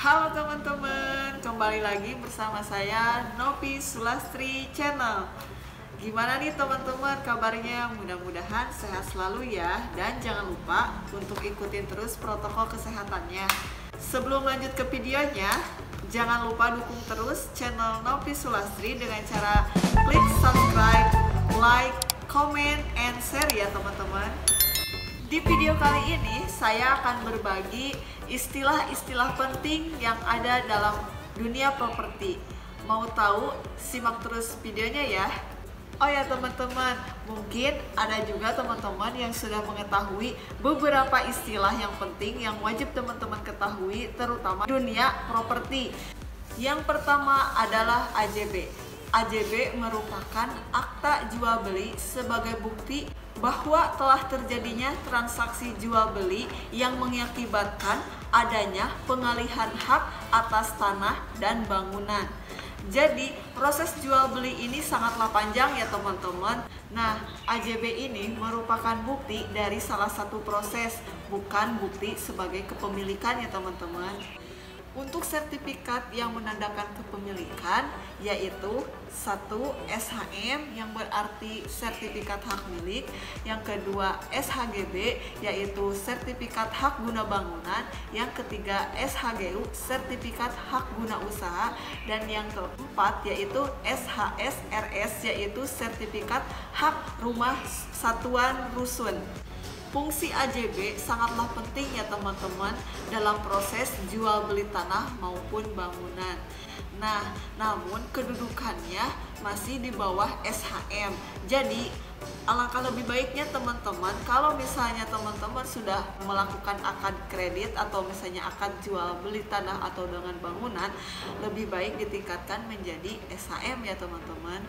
Halo teman-teman, kembali lagi bersama saya Novi Sulastri Channel. Gimana nih teman-teman kabarnya? Mudah-mudahan sehat selalu ya. Dan jangan lupa untuk ikutin terus protokol kesehatannya. Sebelum lanjut ke videonya, jangan lupa dukung terus channel Novi Sulastri dengan cara klik subscribe, like, comment, and share ya teman-teman. Di video kali ini saya akan berbagi istilah-istilah penting yang ada dalam dunia properti. Mau tahu? Simak terus videonya ya. Oh ya teman-teman, mungkin ada juga teman-teman yang sudah mengetahui beberapa istilah yang penting yang wajib teman-teman ketahui terutama dunia properti. Yang pertama adalah AJB. AJB merupakan akta jual beli sebagai bukti bahwa telah terjadinya transaksi jual beli yang mengakibatkan adanya pengalihan hak atas tanah dan bangunan. Jadi proses jual beli ini sangatlah panjang ya teman-teman. Nah, AJB ini merupakan bukti dari salah satu proses, bukan bukti sebagai kepemilikan ya teman-teman. Untuk sertifikat yang menandakan kepemilikan yaitu 1. SHM yang berarti sertifikat hak milik, yang kedua SHGB yaitu sertifikat hak guna bangunan, yang ketiga SHGU sertifikat hak guna usaha, dan yang keempat yaitu SHSRS yaitu sertifikat hak rumah satuan rusun. Fungsi AJB sangatlah penting ya teman-teman dalam proses jual beli tanah maupun bangunan. Nah, namun kedudukannya masih di bawah SHM. Jadi, alangkah lebih baiknya teman-teman kalau misalnya teman-teman sudah melakukan akad kredit atau misalnya akad jual beli tanah atau dengan bangunan, lebih baik ditingkatkan menjadi SHM ya teman-teman.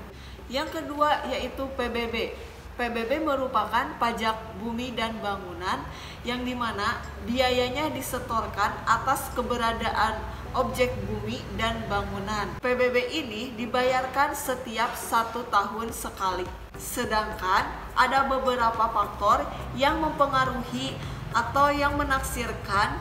Yang kedua yaitu PBB. PBB merupakan pajak bumi dan bangunan yang dimana biayanya disetorkan atas keberadaan objek bumi dan bangunan. PBB ini dibayarkan setiap 1 tahun sekali. Sedangkan ada beberapa faktor yang mempengaruhi atau yang menaksirkan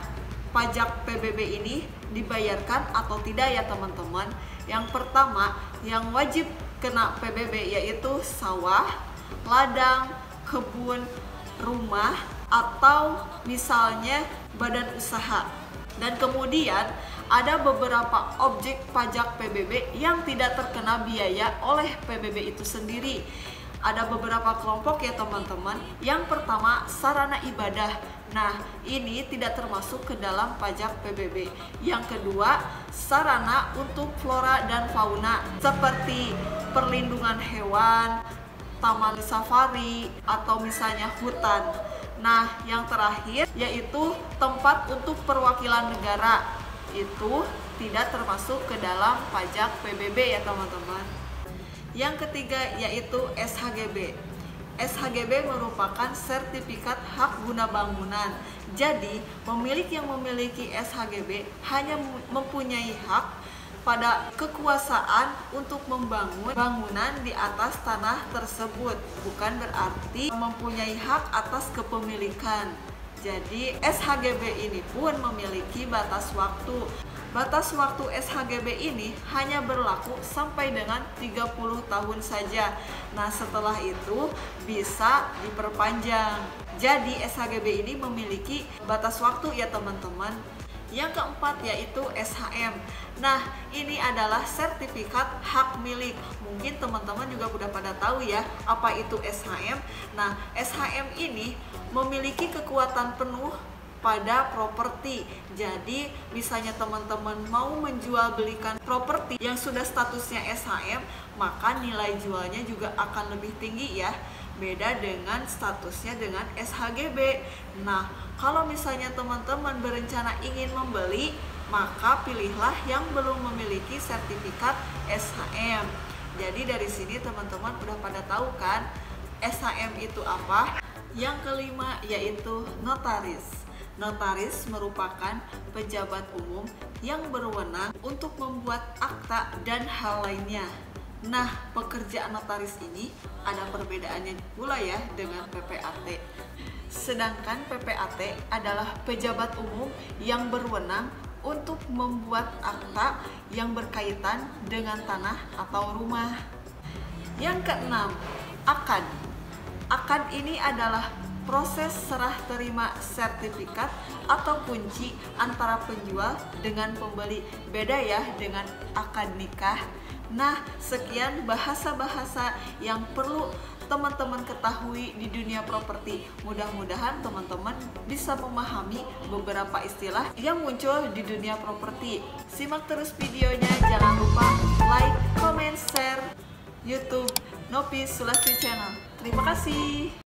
pajak PBB ini dibayarkan atau tidak ya teman-teman. Yang pertama yang wajib kena PBB yaitu sawah, ladang, kebun, rumah, atau misalnya badan usaha. Dan kemudian ada beberapa objek pajak PBB yang tidak terkena biaya oleh PBB itu sendiri. Ada beberapa kelompok ya teman-teman. Yang pertama sarana ibadah. Nah, ini tidak termasuk ke dalam pajak PBB. Yang kedua sarana untuk flora dan fauna seperti perlindungan hewan, taman safari, atau misalnya hutan. Nah, yang terakhir yaitu tempat untuk perwakilan negara. Itu tidak termasuk ke dalam pajak PBB ya teman-teman. Yang ketiga yaitu SHGB. SHGB merupakan sertifikat hak guna bangunan. Jadi, pemilik yang memiliki SHGB hanya mempunyai hak pada kekuasaan untuk membangun bangunan di atas tanah tersebut, bukan berarti mempunyai hak atas kepemilikan. Jadi SHGB ini pun memiliki batas waktu. Batas waktu SHGB ini hanya berlaku sampai dengan 30 tahun saja. Nah, setelah itu bisa diperpanjang. Jadi SHGB ini memiliki batas waktu ya teman-teman. Yang keempat yaitu SHM. Nah, ini adalah sertifikat hak milik. Mungkin teman-teman juga udah pada tahu ya apa itu SHM. Nah, SHM ini memiliki kekuatan penuh pada properti. Jadi, misalnya teman-teman mau menjual belikan properti yang sudah statusnya SHM, maka nilai jualnya juga akan lebih tinggi ya. Beda dengan statusnya dengan SHGB. Nah, kalau misalnya teman-teman berencana ingin membeli, maka pilihlah yang belum memiliki sertifikat SHM. Jadi dari sini teman-teman udah pada tahu kan SHM itu apa? Yang kelima yaitu notaris. Notaris merupakan pejabat umum yang berwenang untuk membuat akta dan hal lainnya. Nah, pekerjaan notaris ini ada perbedaannya pula ya dengan PPAT. Sedangkan PPAT adalah pejabat umum yang berwenang untuk membuat akta yang berkaitan dengan tanah atau rumah. Yang keenam, akad. Akad ini adalah proses serah terima sertifikat atau kunci antara penjual dengan pembeli. Beda ya dengan akad nikah. Nah, sekian bahasa-bahasa yang perlu teman-teman ketahui di dunia properti. Mudah-mudahan teman-teman bisa memahami beberapa istilah yang muncul di dunia properti. Simak terus videonya, jangan lupa like, comment, share YouTube Nopis Sulastri Channel. Terima kasih.